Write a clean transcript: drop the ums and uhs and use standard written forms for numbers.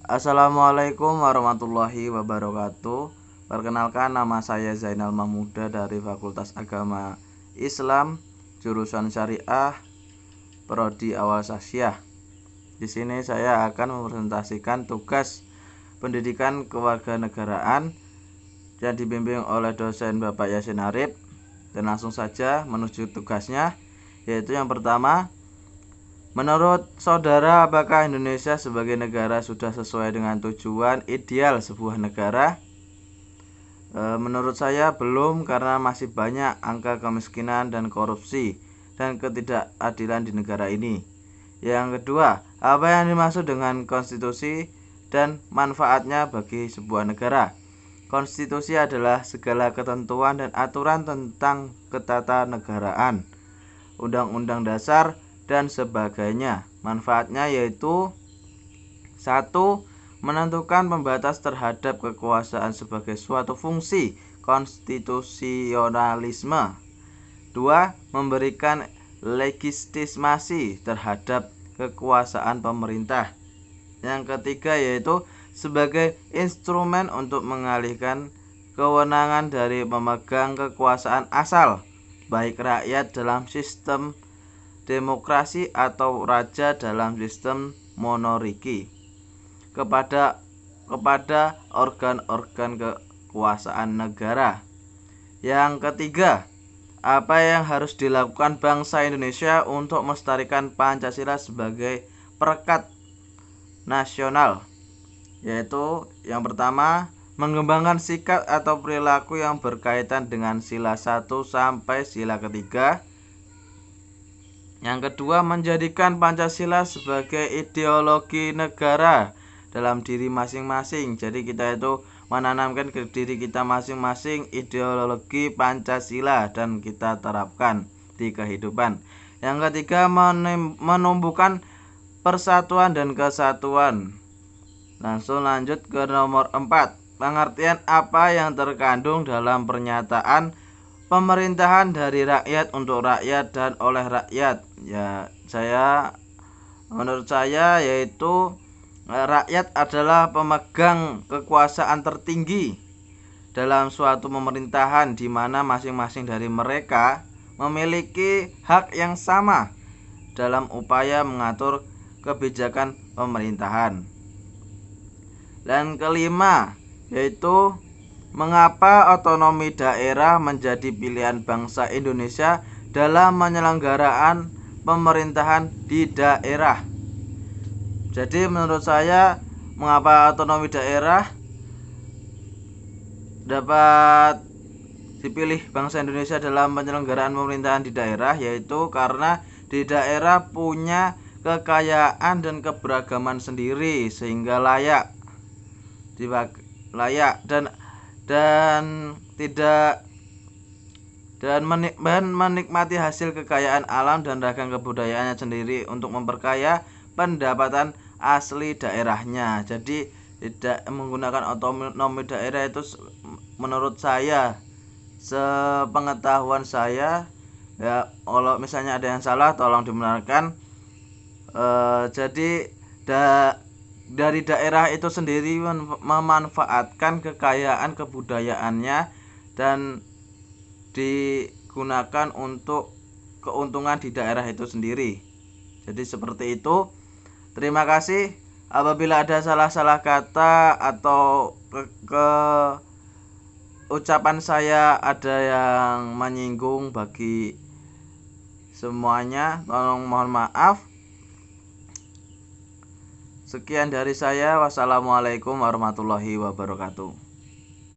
Assalamualaikum warahmatullahi wabarakatuh. Perkenalkan, nama saya Zainal Mahmuda dari Fakultas Agama Islam, jurusan Syariah, Prodi Awal Saksiyah. Di sini saya akan mempresentasikan tugas pendidikan kewarganegaraan yang dibimbing oleh dosen Bapak Yasin Arif. Dan langsung saja menuju tugasnya, yaitu yang pertama, menurut saudara, apakah Indonesia sebagai negara sudah sesuai dengan tujuan ideal sebuah negara? Menurut saya belum, karena masih banyak angka kemiskinan dan korupsi dan ketidakadilan di negara ini. Yang kedua, apa yang dimaksud dengan konstitusi dan manfaatnya bagi sebuah negara? Konstitusi adalah segala ketentuan dan aturan tentang ketatanegaraan, undang-undang dasar, dan sebagainya. Manfaatnya yaitu: 1. Menentukan pembatas terhadap kekuasaan sebagai suatu fungsi konstitusionalisme. 2. Memberikan legitimasi terhadap kekuasaan pemerintah. Yang ketiga yaitu sebagai instrumen untuk mengalihkan kewenangan dari pemegang kekuasaan asal, baik rakyat dalam sistem demokrasi atau raja dalam sistem monarki, kepada organ-organ kekuasaan negara. Yang ketiga, apa yang harus dilakukan bangsa Indonesia untuk melestarikan Pancasila sebagai perekat nasional? Yaitu yang pertama, mengembangkan sikap atau perilaku yang berkaitan dengan sila 1 sampai sila ketiga. Yang kedua, menjadikan Pancasila sebagai ideologi negara dalam diri masing-masing. Jadi kita itu menanamkan ke diri kita masing-masing ideologi Pancasila dan kita terapkan di kehidupan. Yang ketiga, menumbuhkan persatuan dan kesatuan. Langsung lanjut ke nomor 4. Pengertian apa yang terkandung dalam pernyataan pemerintahan dari rakyat untuk rakyat dan oleh rakyat? Menurut saya yaitu rakyat adalah pemegang kekuasaan tertinggi dalam suatu pemerintahan, di mana masing-masing dari mereka memiliki hak yang sama dalam upaya mengatur kebijakan pemerintahan. Dan kelima yaitu mengapa otonomi daerah menjadi pilihan bangsa Indonesia dalam penyelenggaraan pemerintahan di daerah. Jadi menurut saya, mengapa otonomi daerah dapat dipilih bangsa Indonesia dalam penyelenggaraan pemerintahan di daerah, yaitu karena di daerah punya kekayaan dan keberagaman sendiri, sehingga layak menikmati hasil kekayaan alam dan ragam kebudayaannya sendiri untuk memperkaya pendapatan asli daerahnya. Jadi tidak menggunakan otonomi daerah itu, menurut saya, sepengetahuan saya, ya, kalau misalnya ada yang salah tolong dibenarkan. Jadi dari daerah itu sendiri memanfaatkan kekayaan kebudayaannya dan digunakan untuk keuntungan di daerah itu sendiri. Jadi seperti itu. Terima kasih. Apabila ada salah-salah kata atau ucapan saya ada yang menyinggung bagi semuanya, tolong mohon maaf. Sekian dari saya. Wassalamualaikum warahmatullahi wabarakatuh.